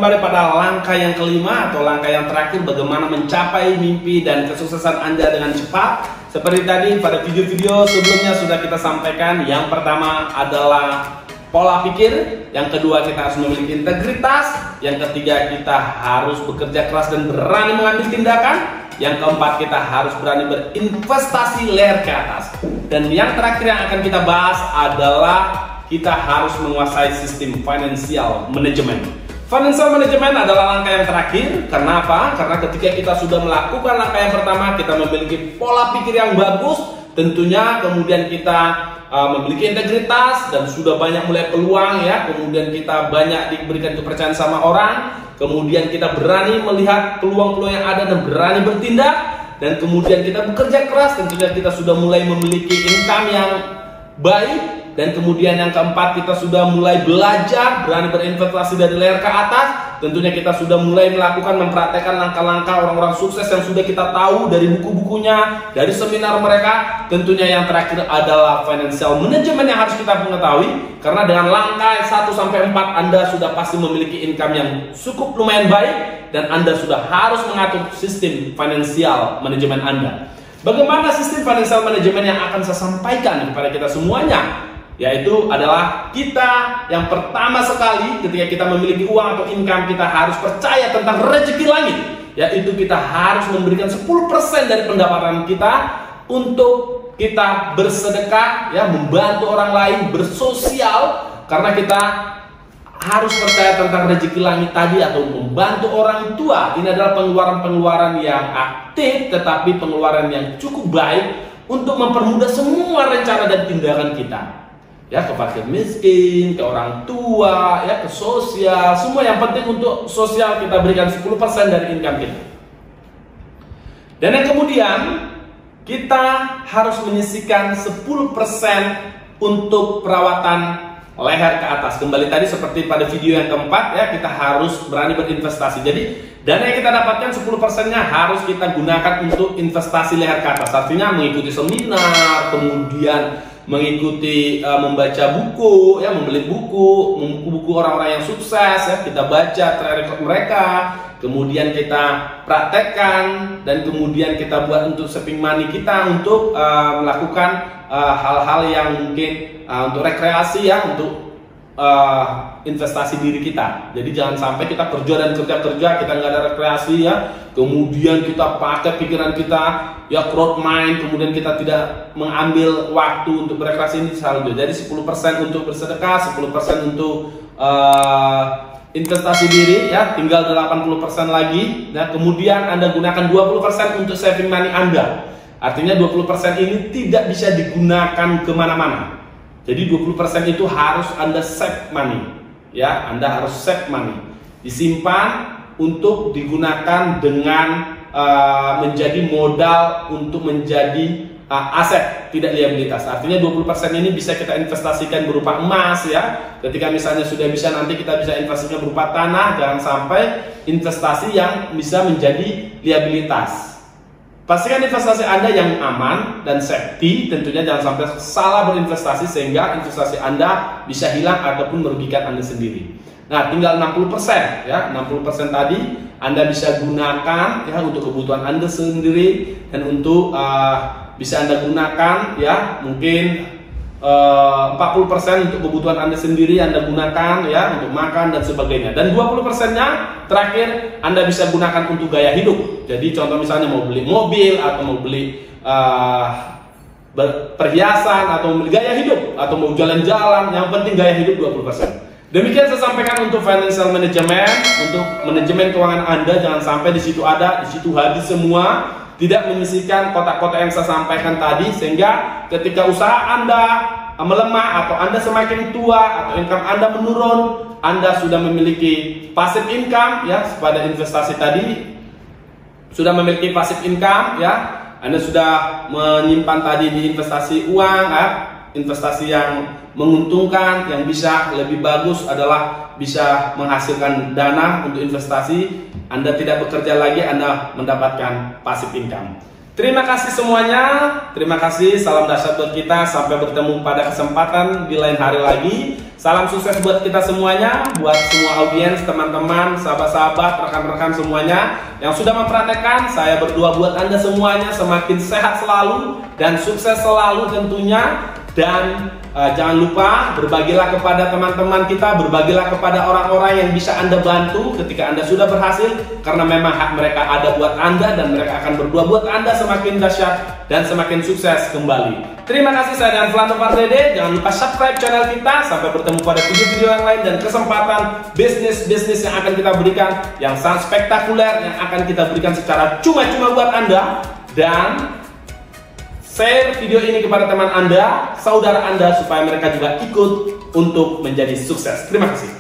kembali pada langkah yang kelima atau langkah yang terakhir, bagaimana mencapai mimpi dan kesuksesan Anda dengan cepat. Seperti tadi pada video-video sebelumnya sudah kita sampaikan, yang pertama adalah pola pikir, yang kedua kita harus memiliki integritas, yang ketiga kita harus bekerja keras dan berani mengambil tindakan, yang keempat kita harus berani berinvestasi leher ke atas, dan yang terakhir yang akan kita bahas adalah kita harus menguasai sistem financial management. Financial management adalah langkah yang terakhir. Karena apa? Karena ketika kita sudah melakukan langkah yang pertama, kita memiliki pola pikir yang bagus, tentunya kemudian kita memiliki integritas dan sudah banyak mulai peluang ya, kemudian kita banyak diberikan kepercayaan sama orang, kemudian kita berani melihat peluang-peluang yang ada dan berani bertindak, dan kemudian kita bekerja keras, tentunya kita sudah mulai memiliki income yang baik. Dan kemudian yang keempat, kita sudah mulai belajar, berani berinvestasi dari leher ke atas. Tentunya kita sudah mulai mempraktekkan langkah-langkah orang-orang sukses yang sudah kita tahu dari buku-bukunya, dari seminar mereka. Tentunya yang terakhir adalah financial management yang harus kita mengetahui. Karena dengan langkah 1-4 Anda sudah pasti memiliki income yang cukup lumayan baik, dan Anda sudah harus mengatur sistem financial management Anda. Bagaimana sistem financial management yang akan saya sampaikan kepada kita semuanya? Yaitu adalah kita yang pertama sekali ketika kita memiliki uang atau income, kita harus percaya tentang rezeki langit. Yaitu kita harus memberikan 10% dari pendapatan kita untuk kita bersedekah, ya, membantu orang lain, bersosial. Karena kita harus percaya tentang rezeki langit tadi, atau membantu orang tua. Ini adalah pengeluaran-pengeluaran yang aktif, tetapi pengeluaran yang cukup baik untuk mempermudah semua rencana dan tindakan kita. Ya, ke fakir miskin, ke orang tua, ya, ke sosial, semua yang penting untuk sosial kita berikan 10% dari income kita. Dan yang kemudian kita harus menyisihkan 10% untuk perawatan leher ke atas. Kembali tadi seperti pada video yang keempat ya, kita harus berani berinvestasi. Jadi dana yang kita dapatkan 10%-nya harus kita gunakan untuk investasi leher ke atas. Artinya mengikuti seminar, kemudian mengikuti membaca buku, ya, membeli buku orang-orang yang sukses, ya, kita baca track record mereka, kemudian kita praktekkan, dan kemudian kita buat untuk saving money kita untuk melakukan hal-hal yang mungkin untuk rekreasi, ya, untuk investasi diri kita. Jadi jangan sampai kita kerja dan kerja kita nggak ada rekreasi, ya, kemudian kita pakai pikiran kita, ya, crowd mind, kemudian kita tidak mengambil waktu untuk berekreasi. Ini selalu. Jadi 10% untuk bersedekah, 10% untuk investasi diri, ya, tinggal 80% lagi. Nah, kemudian Anda gunakan 20% untuk saving money Anda. Artinya 20% ini tidak bisa digunakan kemana-mana. Jadi 20% itu harus Anda save money, ya, Anda harus save money, disimpan untuk digunakan dengan menjadi modal untuk menjadi aset tidak liabilitas. Artinya 20% ini bisa kita investasikan berupa emas, ya. Ketika misalnya sudah bisa, nanti kita bisa investasikan berupa tanah. Jangan sampai investasi yang bisa menjadi liabilitas. Pastikan investasi Anda yang aman dan safety. Tentunya jangan sampai salah berinvestasi sehingga investasi Anda bisa hilang ataupun merugikan Anda sendiri. Nah, tinggal 60%, ya. 60% tadi Anda bisa gunakan, ya, untuk kebutuhan Anda sendiri, dan untuk bisa Anda gunakan, ya, mungkin 40% untuk kebutuhan Anda sendiri Anda gunakan, ya, untuk makan dan sebagainya. Dan 20%-nya terakhir Anda bisa gunakan untuk gaya hidup. Jadi contoh misalnya mau beli mobil, atau mau beli perhiasan, atau mau beli gaya hidup, atau mau jalan-jalan, yang penting gaya hidup 20%. Demikian saya sampaikan untuk financial management, untuk manajemen keuangan Anda. Jangan sampai di situ ada, di situ habis semua, tidak menyisihkan kotak-kotak yang saya sampaikan tadi, sehingga ketika usaha Anda melemah, atau Anda semakin tua, atau income Anda menurun, Anda sudah memiliki passive income, ya, pada investasi tadi sudah memiliki passive income, ya, Anda sudah menyimpan tadi di investasi uang, ya, investasi yang menguntungkan, yang bisa lebih bagus adalah bisa menghasilkan dana untuk investasi. Anda tidak bekerja lagi, Anda mendapatkan passive income. Terima kasih semuanya. Terima kasih, salam dahsyat buat kita. Sampai bertemu pada kesempatan di lain hari lagi. Salam sukses buat kita semuanya, buat semua audiens, teman-teman, sahabat-sahabat, rekan-rekan semuanya yang sudah mempraktekkan. Saya berdoa buat Anda semuanya semakin sehat selalu dan sukses selalu tentunya. Dan jangan lupa berbagilah kepada teman-teman kita, berbagilah kepada orang-orang yang bisa Anda bantu ketika Anda sudah berhasil, karena memang hak mereka ada buat Anda dan mereka akan berdoa buat Anda semakin dahsyat dan semakin sukses kembali. Terima kasih, saya Dan Flanto Pardede. Jangan lupa subscribe channel kita. Sampai bertemu pada video-video yang lain dan kesempatan bisnis-bisnis yang akan kita berikan, yang sangat spektakuler, yang akan kita berikan secara cuma-cuma buat Anda. Dan share video ini kepada teman Anda, saudara Anda, supaya mereka juga ikut untuk menjadi sukses. Terima kasih.